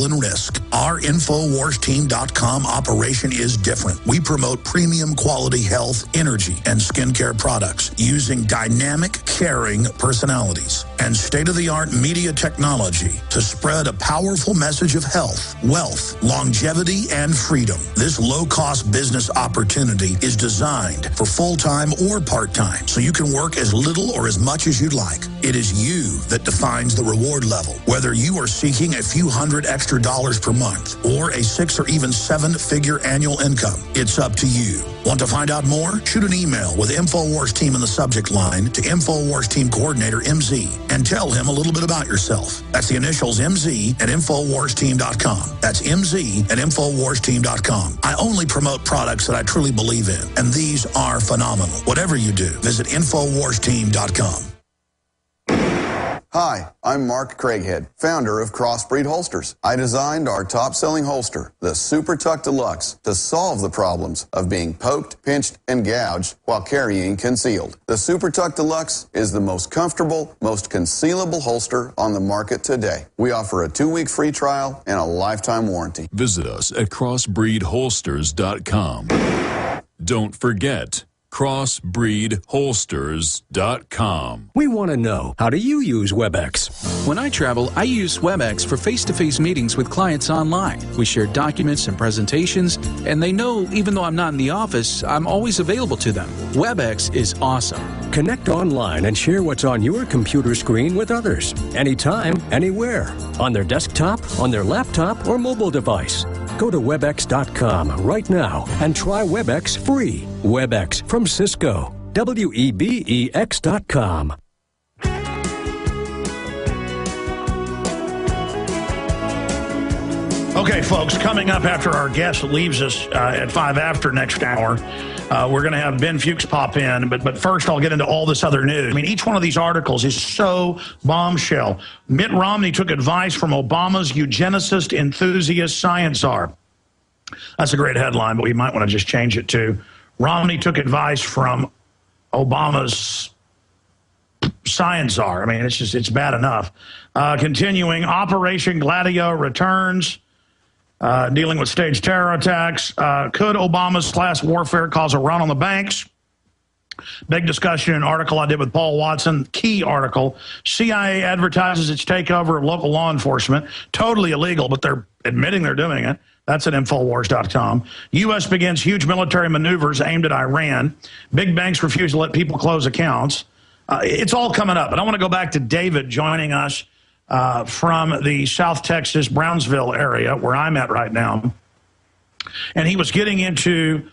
and risk. Our InfoWarsTeam.com operation is different. We promote premium quality health, energy, and skincare products using dynamic, caring personalities and state-of-the-art media technology to spread a powerful message of health, wealth, longevity, and freedom. This low-cost business opportunity is designed for full-time or part-time, so you can work as little or as much as you'd like. It is you that defines the reward level, whether you are seeking a few $100 extra per month or a 6 or even 7-figure annual income. It's up to you. Want to find out more? Shoot an email with InfoWars Team in the subject line to InfoWars Team Coordinator MZ and tell him a little bit about yourself. That's the initials MZ at InfoWarsTeam.com. That's MZ at InfoWarsTeam.com. I only promote products that I truly believe in, and these are phenomenal. Whatever you do, visit InfoWarsTeam.com. Hi, I'm Mark Craighead, founder of Crossbreed Holsters. I designed our top-selling holster, the Super Tuck Deluxe, to solve the problems of being poked, pinched, and gouged while carrying concealed. The Super Tuck Deluxe is the most comfortable, most concealable holster on the market today. We offer a 2-week free trial and a lifetime warranty. Visit us at crossbreedholsters.com. Don't forget, crossbreedholsters.com. We want to know, how do you use WebEx? When I travel, I use WebEx for face-to-face meetings with clients online. We share documents and presentations, and they know even though I'm not in the office, I'm always available to them. WebEx is awesome. Connect online and share what's on your computer screen with others. Anytime, anywhere. On their desktop, on their laptop, or mobile device. Go to WebEx.com right now and try WebEx free. WebEx from Cisco. WEBEX.com. Okay, folks, coming up after our guest leaves us at 5 after next hour, we're going to have Ben Fuchs pop in. But first, I'll get into all this other news. I mean, each one of these articles is so bombshell. Mitt Romney took advice from Obama's eugenicist enthusiast science czar. That's a great headline, but we might want to just change it to Romney took advice from Obama's science czar. I mean, it's bad enough. Continuing, Operation Gladio returns. Dealing with staged terror attacks. Could Obama's class warfare cause a run on the banks? Big discussion in an article I did with Paul Watson. Key article. CIA advertises its takeover of local law enforcement. Totally illegal, but they're admitting they're doing it. That's at Infowars.com. U.S. begins huge military maneuvers aimed at Iran. Big banks refuse to let people close accounts. It's all coming up. But I want to go back to David joining us from the South Texas, Brownsville area, where I'm at right now. And he was getting into,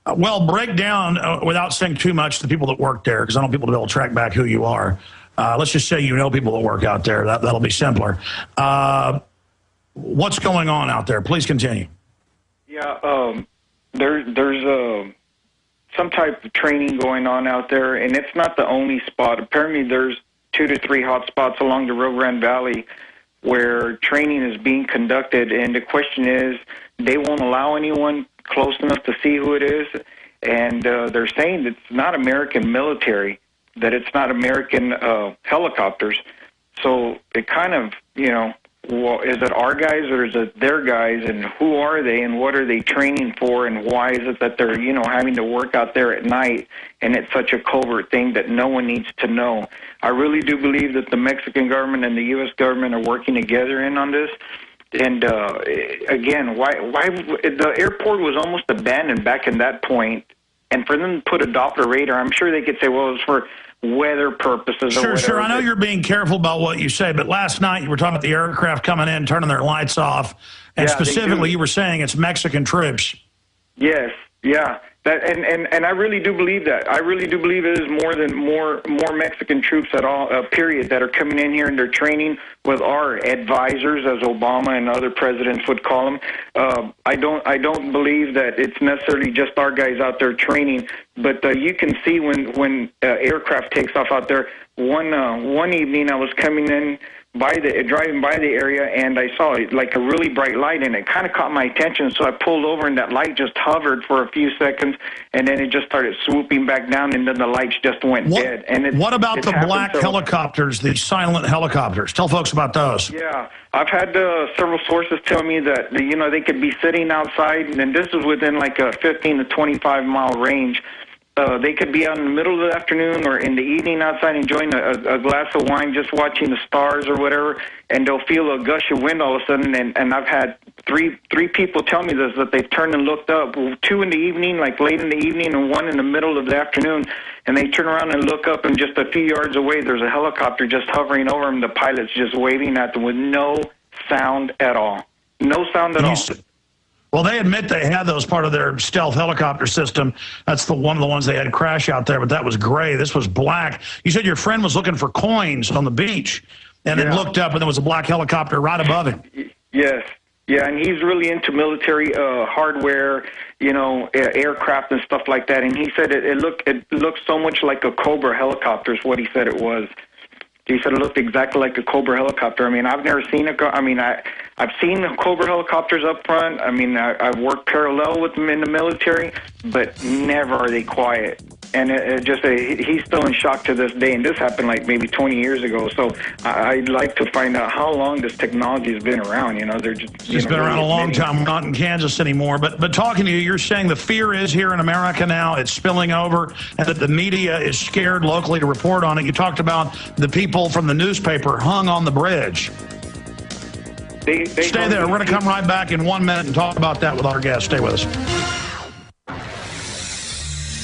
break down, without saying too much to the people that work there, because I don't want people to be able to track back who you are. Let's just say you know people that work out there. That'll be simpler. What's going on out there? Please continue. Yeah, there's some type of training going on out there, and it's not the only spot. Apparently there's 2 to 3 hot spots along the Rio Grande Valley where training is being conducted, and the question is they won't allow anyone close enough to see who it is, and they're saying it's not American military, that it's not American helicopters. So it kind of, well, is it our guys or is it their guys, and who are they and what are they training for, and why is it that they're, having to work out there at night, and it's such a covert thing that no one needs to know. I really do believe that the Mexican government and the U.S. government are working together in on this. And again, why the airport was almost abandoned back in that point, and for them to put a Doppler radar, I'm sure they could say, well, it's for weather purposes or whatever. Sure. I know you're being careful about what you say, but last night you were talking about the aircraft coming in, turning their lights off, and specifically you were saying it's Mexican troops. Yes, yeah. That, and I really do believe that. I really do believe it is more Mexican troops at all, period, that are coming in here and they're training with our advisors, as Obama and other presidents would call them. I don't believe that it's necessarily just our guys out there training, but you can see when aircraft takes off out there. One evening I was coming in driving by the area, and I saw like a really bright light, and it kind of caught my attention. So I pulled over, and that light just hovered for a few seconds, and then it just started swooping back down, and then the lights just went dead. And what about the black helicopters, the silent helicopters? Tell folks about those. Yeah, I've had several sources tell me that they could be sitting outside, and this is within like a 15 to 25 mile range. They could be out in the middle of the afternoon or in the evening outside enjoying a glass of wine, just watching the stars or whatever, and they'll feel a gush of wind all of a sudden. And I've had three people tell me this, that they've turned and looked up, 2 in the evening, like late in the evening, and 1 in the middle of the afternoon, and they turn around and look up, and just a few yards away, there's a helicopter just hovering over them. The pilot's just waving at them with no sound at all. No sound at all. Well, they admit they had those part of their stealth helicopter system. That's one of the ones they had crash out there, but that was gray. This was black. You said your friend was looking for coins on the beach, and then looked up, and there was a black helicopter right above him. Yes. Yeah, and he's really into military hardware, aircraft and stuff like that. And he said it looked so much like a Cobra helicopter is what he said it was. He said it looked exactly like a Cobra helicopter. I mean, I've never seen I've seen the Cobra helicopters up front. I mean, I've worked parallel with them in the military, but never are they quiet. And he's still in shock to this day. And this happened like maybe 20 years ago. So I'd like to find out how long this technology has been around. It's been around a long time. We're not in Kansas anymore. But talking to you, you're saying the fear is here in America now. It's spilling over, and that the media is scared locally to report on it. You talked about the people from the newspaper hung on the bridge. They Stay there. We're going to come right back in 1 minute and talk about that with our guest. Stay with us.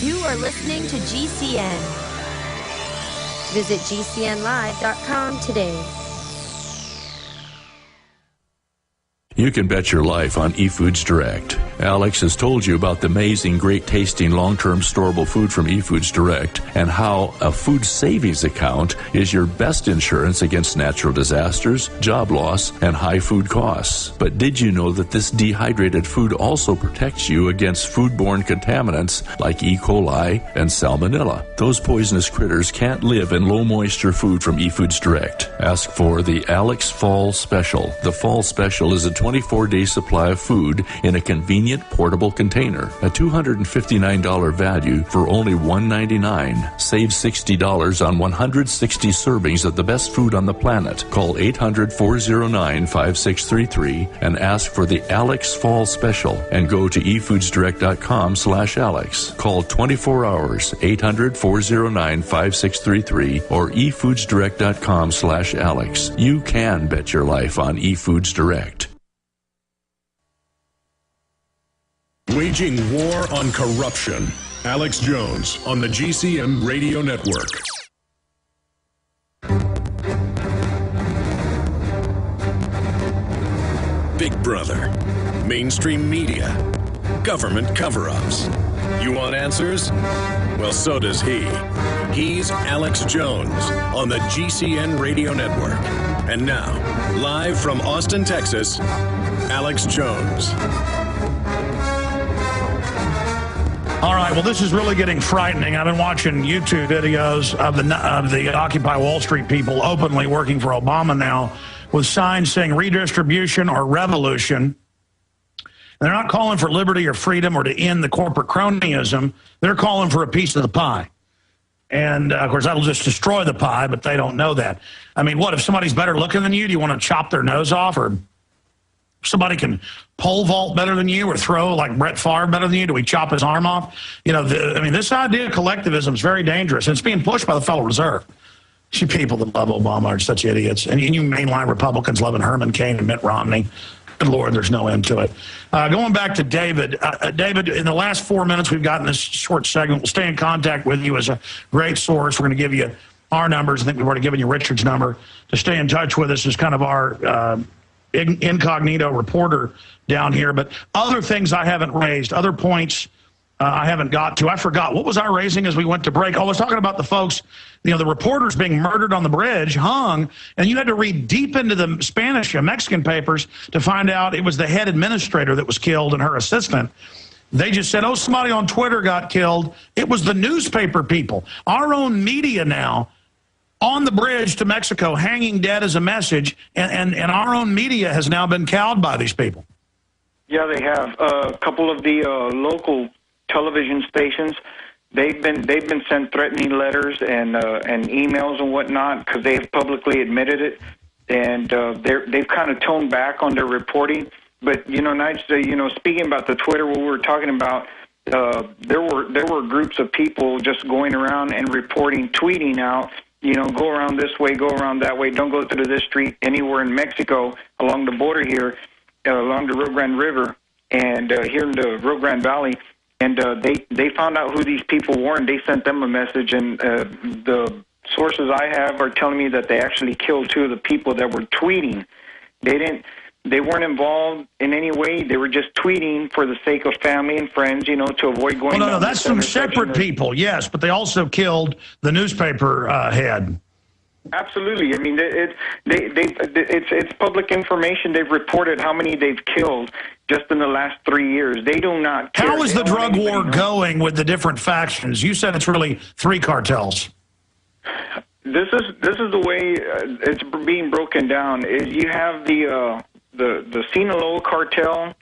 You are listening to GCN. Visit GCNlive.com today. You can bet your life on eFoods Direct. Alex has told you about the amazing, great-tasting, long-term storable food from eFoods Direct and how a food savings account is your best insurance against natural disasters, job loss, and high food costs. But did you know that this dehydrated food also protects you against foodborne contaminants like E. coli and salmonella? Those poisonous critters can't live in low-moisture food from eFoods Direct. Ask for the Alex Fall Special. The Fall Special is a 24-day supply of food in a convenient portable container. A $259 value for only $199. Save $60 on 160 servings of the best food on the planet. Call 800-409-5633 and ask for the Alex Fall Special and go to efoodsdirect.com/Alex. Call 24 hours, 800-409-5633 or efoodsdirect.com/Alex. You can bet your life on eFoods Direct. Waging war on corruption. Alex Jones on the GCN Radio Network. Big Brother, mainstream media, government cover-ups. You want answers? Well, so does he. He's Alex Jones on the GCN Radio Network. And now, live from Austin, Texas, Alex Jones. All right, well, this is really getting frightening. I've been watching YouTube videos of the Occupy Wall Street people openly working for Obama now with signs saying redistribution or revolution. And they're not calling for liberty or freedom or to end the corporate cronyism. They're calling for a piece of the pie. And, of course, that'll just destroy the pie, but they don't know that. I mean, what, if somebody's better looking than you, do you want to chop their nose off? Or somebody can pole vault better than you or throw like Brett Favre better than you? Do we chop his arm off? This idea of collectivism is very dangerous. And it's being pushed by the Federal Reserve. You people that love Obama are such idiots. And you mainline Republicans loving Herman Cain and Mitt Romney. Good Lord, there's no end to it. Going back to David. David, in the last 4 minutes we've gotten this short segment. We'll stay in contact with you as a great source. We're going to give you our numbers. I think we've already given you Richard's number to stay in touch with us as kind of our incognito reporter down here. But other things I haven't raised, other points I haven't got to. I forgot. What was I raising as we went to break? I was talking about the folks, the reporters being murdered on the bridge, hung, and you had to read deep into the Spanish and Mexican papers to find out it was the head administrator that was killed and her assistant. They just said, oh, somebody on Twitter got killed. It was the newspaper people. Our own media now on the bridge to Mexico, hanging dead as a message, and our own media has now been cowed by these people. Yeah, they have. A couple of the local television stations, they've been sent threatening letters and emails and whatnot because they have publicly admitted it, and they've kind of toned back on their reporting. But speaking about the Twitter, what we were talking about, there were groups of people just going around and reporting, tweeting out, go around this way, go around that way, don't go through this street anywhere in Mexico along the border here, along the Rio Grande River, and here in the Rio Grande Valley. And they found out who these people were, and they sent them a message. And the sources I have are telling me that they actually killed 2 of the people that were tweeting. They weren't involved in any way. They were just tweeting for the sake of family and friends, to avoid going. No, that's some separate people, yes, but they also killed the newspaper head. Absolutely. I mean, it's public information. They've reported how many they've killed just in the last 3 years. They do not care. How is the drug war going with the different factions? You said it's really 3 cartels. This is the way it's being broken down. You have the Sinaloa cartel,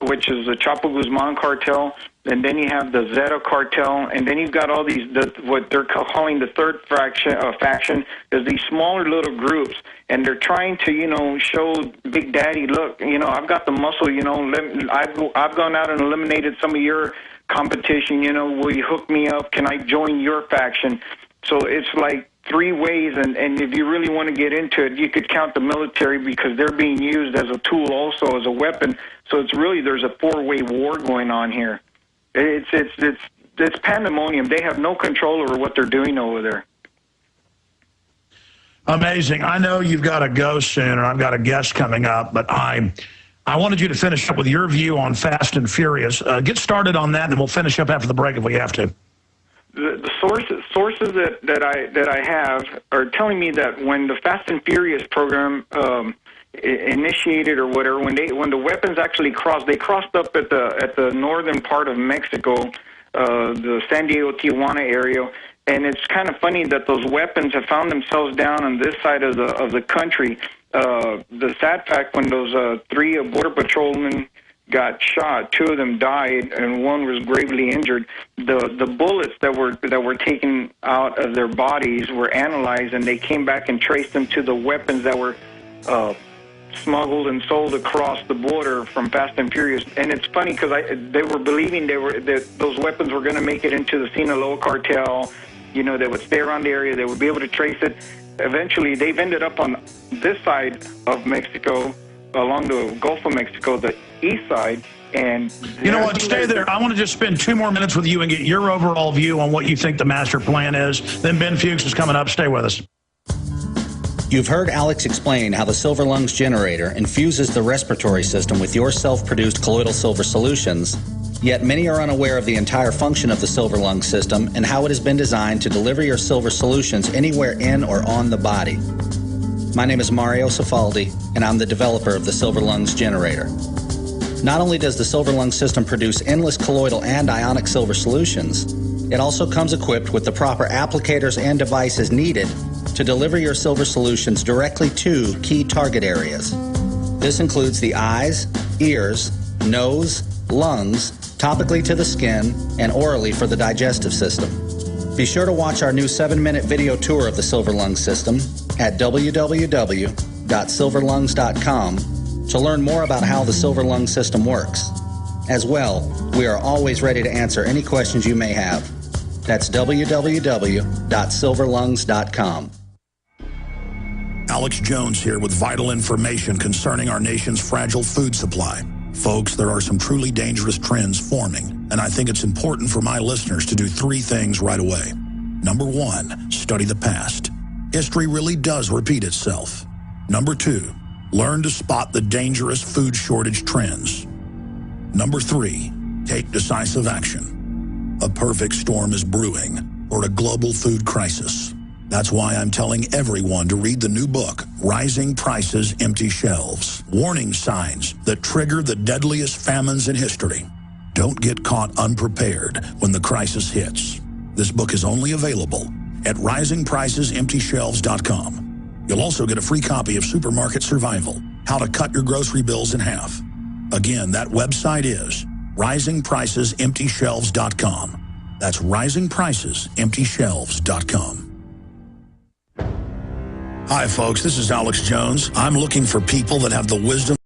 which is the Chapo Guzman cartel, and then you have the Zeta cartel, and then you've got all these, what they're calling the third faction, is these smaller little groups, and they're trying to, show Big Daddy, look, I've got the muscle, I've gone out and eliminated some of your competition, will you hook me up? Can I join your faction? So it's like 3 ways, and if you really want to get into it, you could count the military because they're being used as a tool also, as a weapon. So it's really, there's a 4-way war going on here. It's pandemonium. They have no control over what they're doing over there. Amazing. I know you've got to go soon, and I've got a guest coming up, but I wanted you to finish up with your view on Fast and Furious. Get started on that, and we'll finish up after the break if we have to. The sources that I have are telling me that when the Fast and Furious program initiated or whatever, when the weapons actually crossed, they crossed up at the northern part of Mexico, the San Diego Tijuana area, and it's kind of funny that those weapons have found themselves down on this side of the country. The sad fact, when those 3 border patrolmen got shot, 2 of them died, and 1 was gravely injured. The bullets that were taken out of their bodies were analyzed, and they came back and traced them to the weapons that were smuggled and sold across the border from Fast and Furious. And it's funny because they were believing that those weapons were going to make it into the Sinaloa cartel. They would stay around the area. They would be able to trace it. Eventually, they've ended up on this side of Mexico, along the Gulf of Mexico, the east side. And you know what? Stay there. I want to just spend 2 more minutes with you and get your overall view on what you think the master plan is. Then Ben Fuchs is coming up. Stay with us. You've heard Alex explain how the Silver Lungs generator infuses the respiratory system with your self-produced colloidal silver solutions, yet many are unaware of the entire function of the Silver Lungs system and how it has been designed to deliver your silver solutions anywhere in or on the body. My name is Mario Cifaldi, and I'm the developer of the Silver Lungs generator. Not only does the Silver Lungs system produce endless colloidal and ionic silver solutions, it also comes equipped with the proper applicators and devices needed to deliver your silver solutions directly to key target areas. This includes the eyes, ears, nose, lungs, topically to the skin, and orally for the digestive system. Be sure to watch our new 7-minute video tour of the Silver Lungs system at www.silverlungs.com to learn more about how the Silver Lungs system works. As well, we are always ready to answer any questions you may have. That's www.silverlungs.com. Alex Jones here with vital information concerning our nation's fragile food supply. Folks, there are some truly dangerous trends forming, and I think it's important for my listeners to do 3 things right away. Number 1, study the past. History really does repeat itself. Number 2, learn to spot the dangerous food shortage trends. Number 3, take decisive action. A perfect storm is brewing, or a global food crisis. That's why I'm telling everyone to read the new book, Rising Prices, Empty Shelves. Warning signs that trigger the deadliest famines in history. Don't get caught unprepared when the crisis hits. This book is only available at risingpricesemptyshelves.com. You'll also get a free copy of Supermarket Survival, How to Cut Your Grocery Bills in Half. Again, that website is risingpricesemptyshelves.com. That's risingpricesemptyshelves.com. Hi, folks. This is Alex Jones. I'm looking for people that have the wisdom